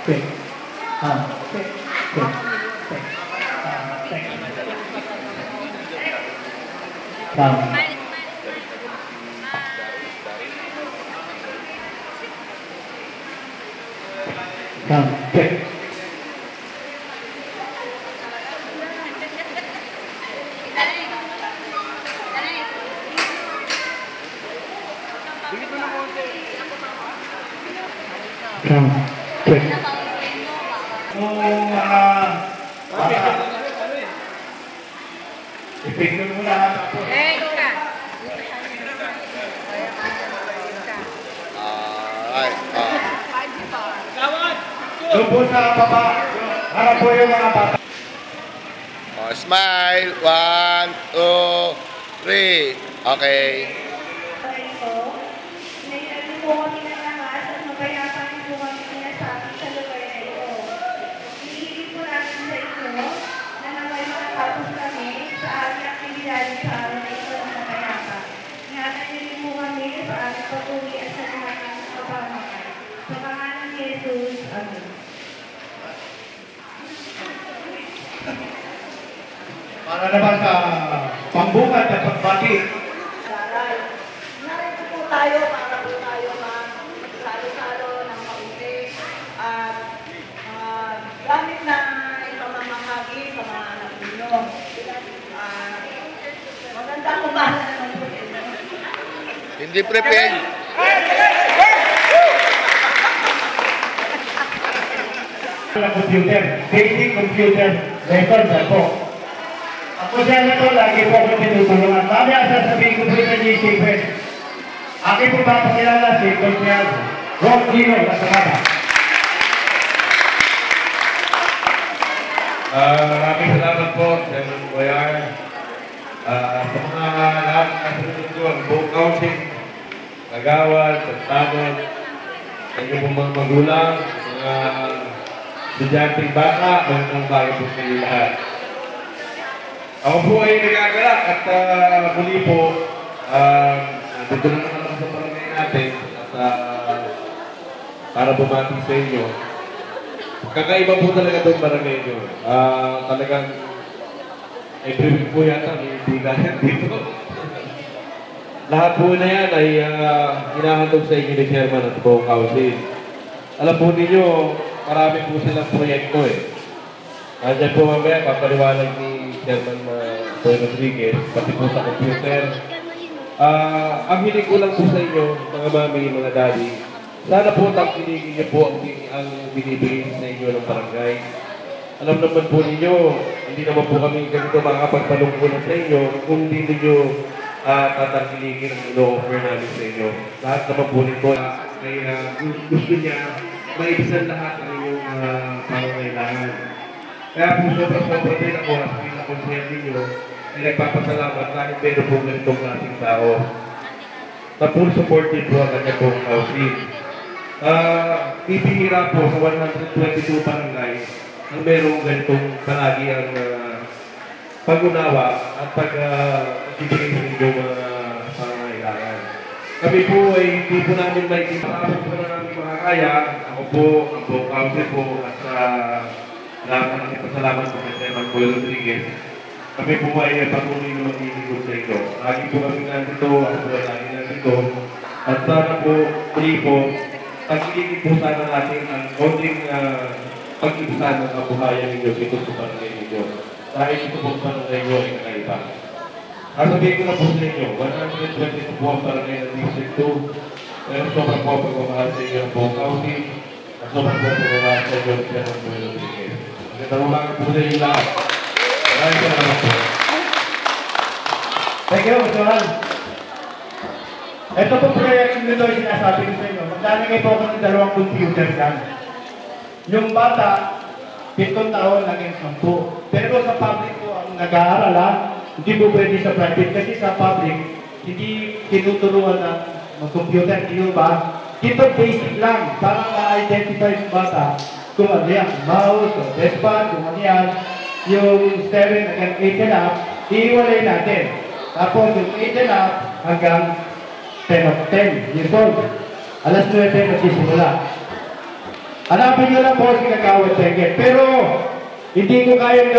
Check. Check. Check. Check. Come. Come. Check. Come. Check. Ipigil mo na. Doon po sa baba. Harap po yung mga bata. Oh, smile. 1, 2, 3. Okay. Para naman sa pambungad at pagbati. Narito po tayo para po tayo magsalo-salo ng mabuti at gamit na ipamamahagi sa mga anak ninyo. Magandang umaga naman po. Hindi prepared. Computer, basic computer record po. Ako siya na to, lagi po ako tinutulungan. Mamaya sasabihin ko po sa GC Press. Akin po ba pakilala si Consial Ron Gino Lasamada. Maraming salamat po, Chairman Boyar. Sa mga lahat na kasunod ko, ang buong council, kagawad, pagtabot, sa inyo pong mga magulang, mga estudyanteng bata, magandang bago po sa inyo lahat. Ako po ay nagagalak at muli po, dito na naman ako sa barangay natin at para bumati sa inyo. Kakaiba po talaga itong barangay nyo. Talagang every week po yata may ibiganan dito. Lahat po na yan ay hinahandog sa inyo ni Chairman at buong council. Alam po ninyo, marami po silang proyekto eh. Nandiyan po mamaya, papaliwanag ni Chairman Boy Rodriguez, pati po sa computer. Ang hiling ko lang po sa inyo, mga mami, mga daddy, sana po tangkilikin niyo po ang binibigay sa inyo ng barangay. Alam naman po ninyo, hindi naman po kami ganito makakapagpalungkulan sa inyo kung hindi ninyo tatangkilikin ang ino-offer namin sa inyo. Lahat naman po nito ay gusto niya maibisan lahat ang inyong pangangailangan. Kaya po sobra-sobra din ako at pinakonsent ninyo ay nagpapasalamat dahil meron po ganitong klaseng tao. Na full supported po ang kanya pong housing. Bibihira po sa 122 barangay ang merong ganitong palagi ang pag-unawa at pag-ibigay sa inyong mga pangangailangan. Kami po ay hindi po namin may ipatapos po na namin makakaya. Ako po, ang buong council po at lahat ng ipasalamat po kay Chairman Boy Rodriguez. Kami po ay patuloy na mag-iikot sa ito. Lagi po kami nandito, ako po lagi nandito. At sana po, muli po, pag-iikot po sana natin ang konting pag-ibisan ng kabuhayan ninyo dito sa barangay ninyo. Dahil ito po sa barangay ninyo ay kakaiba. Sasabihin ko na po sa inyo, 122 po ang barangay ng District 2. Pero sobrang po pagmamahal sa inyo ng buong county. At sobrang po pagmamahal sa inyo ng Chairman Boy Rodriguez. Magandang umaga po sa inyo lahat. Maraming salamat po. Thank you, Mr. Juan. Ito po proyekto nito yung sinasabi ko sa inyo. Maglalagay po ako ng 2 computer dyan. Yung bata, 7 taon, naging 10. Pero sa public po ang nag-aaral hindi po pwede sa private. Kasi sa public, hindi tinuturuan ng computer. Hindi ba? Dito basic lang. Para ma-identify yung bata. Kung ano yan, mouse, o deskpad, kung ano yan. Yung 7 hanggang 8 and up, iiwalay natin. Tapos yung 8 and up hanggang 10 of 10 years old. Alas 9 magsisimula. Hanapin nyo lang po si Kagawad Tenget. Pero, hindi ko kaya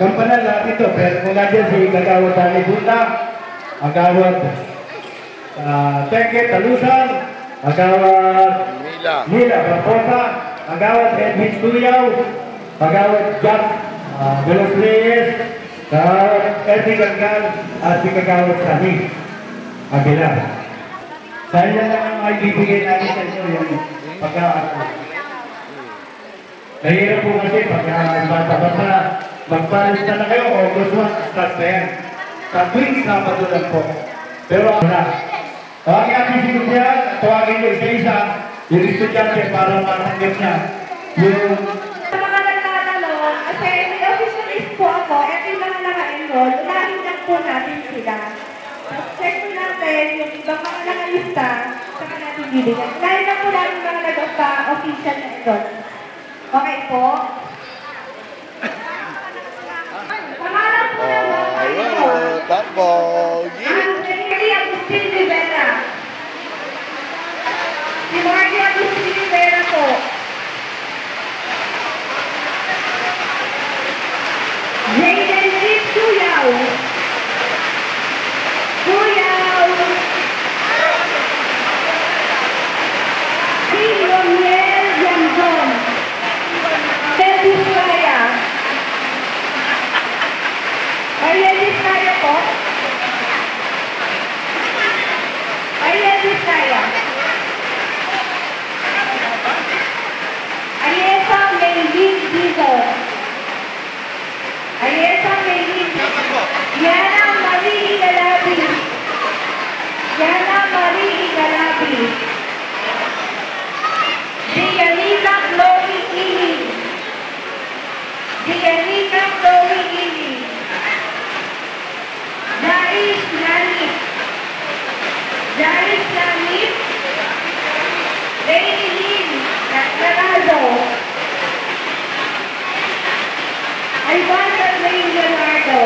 gampanan lahat ito. Pero kung nandiyan si Kagawad Tani Bunda, Kagawad Tenget Talusan, Kagawad Mila Barbosa, Kagawad Edwin Tuyaw, Kagawad Jack Velos Reyes, Kagawad Edwin Gangal, at si Kagawad Sani Aguilar. Saya lang ang maibibigay natin sa inyo yung pagkakaroon. Nahirap po kasi basta magpalista na kayo o gusto start na yan. Sa tuwing Sabado lang po. Pero ano na, tawagin natin si Lucian, tawagin nyo isa-isa, yung estudyante para matanggap niya yung... Sa mga nagtatanong, kasi may official list po ako, at yung mga naka-enroll, unahin lang po natin sila. Check po natin yung ibang mga nakalista, saka natin bibigyan. Unahin lang po natin mga nag-official na enroll. Okay po? Pangalan po ng mga enroll. Margie Agustin Rivera. Si Margie Agustin Rivera po. Jaden Rick Tuyaw. Tuyaw. Si Romel Yanzon. Elvis Kaya. Ay, Elvis Kaya po. Ay, Elvis Kaya. Ayesa Maylin Dito. Ayesa Maylin Dito. Yana Marie Igalabi. Yana Marie Igalabi. Dianica Chloe Ili. Dianica Chloe Ili. Jais Lanit. Jais Lanit. Raylin Narado. Ivana Ray Leonardo.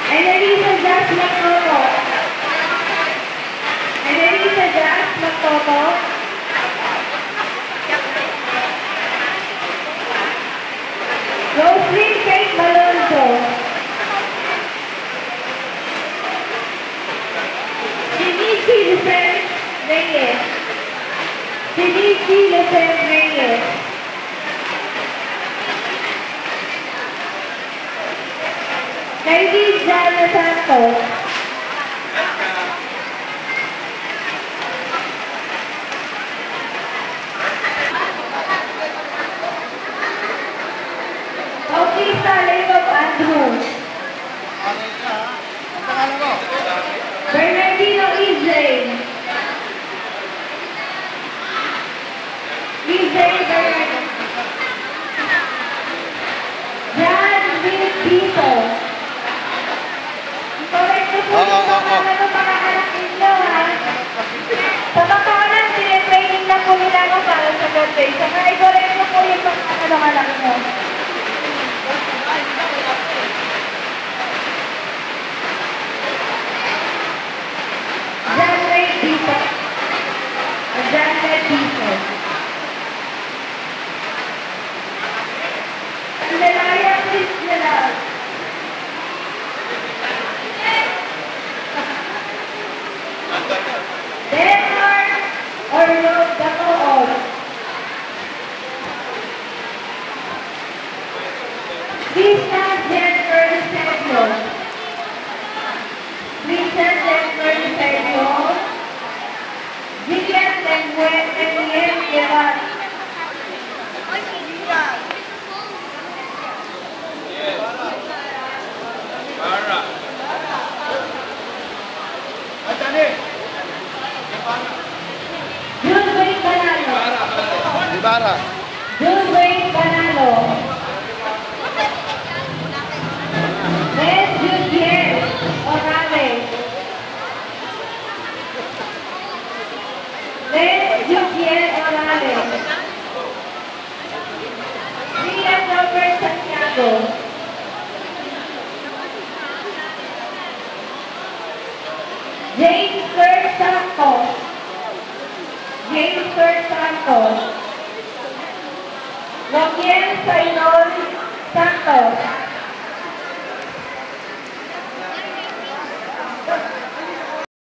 Annalisa Jazz Mactoto. Annalisa Jazz Mactoto. Roslyn Kate Malonzo. Denise Lucen Reyes. Denise Lucen Reyes. Kylie Jana Santos. Bautista Leopold Andrew. Bernardino Izay. Izay Bernardino. John Will Tito. Correct po po yung pangalan ng pangalan ninyo, ha? Sa pangalan, tine-training na po nila ako para sa birthday. Saka i-correct mo po yung pangalan ng anak mo. John Ray Tito. John Ray Tito. Lelaya Christian. Denmark or Road Dakoon. Lisa Jennifer Sergio. Lisa Jennifer Sergio. Vivian Lemuel Gerard. Julway Banalo. Ibarra. Julway Banalo. Les Judier Orales. Les Judier Orales. Rian Robert Santiago. James Kurt Santos. James Kurt Santos. Raquel Sainol Santos.